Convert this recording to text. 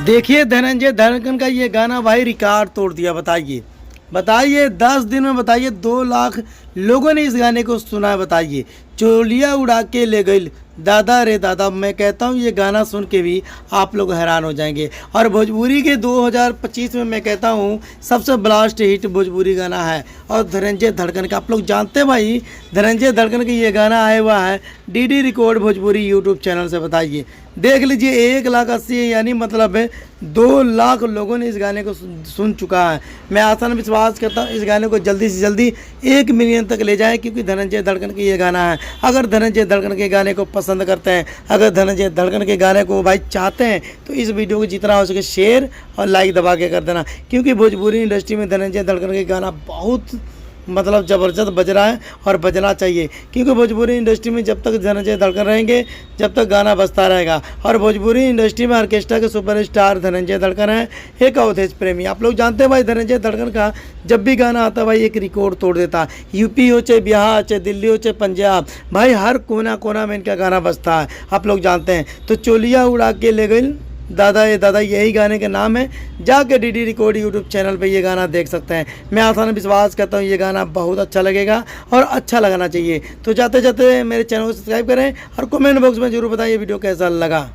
देखिए धनंजय धड़कन का ये गाना भाई रिकॉर्ड तोड़ दिया। बताइए बताइए 10 दिन में बताइए 2 लाख लोगों ने इस गाने को सुना है। बताइए चोलिया उड़ा के ले गई दादा रे दादा। मैं कहता हूँ ये गाना सुन के भी आप लोग हैरान हो जाएंगे। और भोजपुरी के 2025 में मैं कहता हूँ सबसे ब्लास्ट हिट भोजपुरी गाना है और धनंजय धड़कन का। आप लोग जानते हैं भाई धनंजय धड़कन का ये गाना आया हुआ है DD record Bhojpuri YouTube channel से। बताइए देख लीजिए 1,80,000 यानी मतलब 2 लाख लोगों ने इस गाने को सुन चुका है। मैं आसान विश्वास करता हूँ इस गाने को जल्दी से जल्दी 1 मिलियन तक ले जाए, क्योंकि धनंजय धड़कन का ये गाना है। अगर धनंजय धड़कन के गाने को पसंद करते हैं, अगर धनंजय धड़कन के गाने को भाई चाहते हैं, तो इस वीडियो को जितना हो सके शेयर और लाइक दबा के कर देना, क्योंकि भोजपुरी इंडस्ट्री में धनंजय धड़कन के गाना बहुत मतलब ज़बरदस्त बज रहा है और बजना चाहिए। क्योंकि भोजपुरी इंडस्ट्री में जब तक धनंजय धड़कन रहेंगे जब तक गाना बजता रहेगा। और भोजपुरी इंडस्ट्री में ऑर्केस्ट्रा के सुपरस्टार धनंजय धड़कन है, एक अवधेश प्रेमी। आप लोग जानते हैं भाई धनंजय धड़कन का जब भी गाना आता है भाई एक रिकॉर्ड तोड़ देता है। यूपी हो चाहे बिहार चाहे दिल्ली हो चाहे पंजाब, भाई हर कोना कोना में इनका गाना बजता है, आप लोग जानते हैं। तो चोलिया उड़ा के ले गई दादा ये दादा, यही गाने का नाम है। जाके डीडी रिकॉर्ड यूट्यूब चैनल पे ये गाना देख सकते हैं। मैं आसान विश्वास करता हूँ ये गाना बहुत अच्छा लगेगा और अच्छा लगाना चाहिए। तो जाते जाते मेरे चैनल को सब्सक्राइब करें और कमेंट बॉक्स में जरूर बताइए वीडियो कैसा लगा।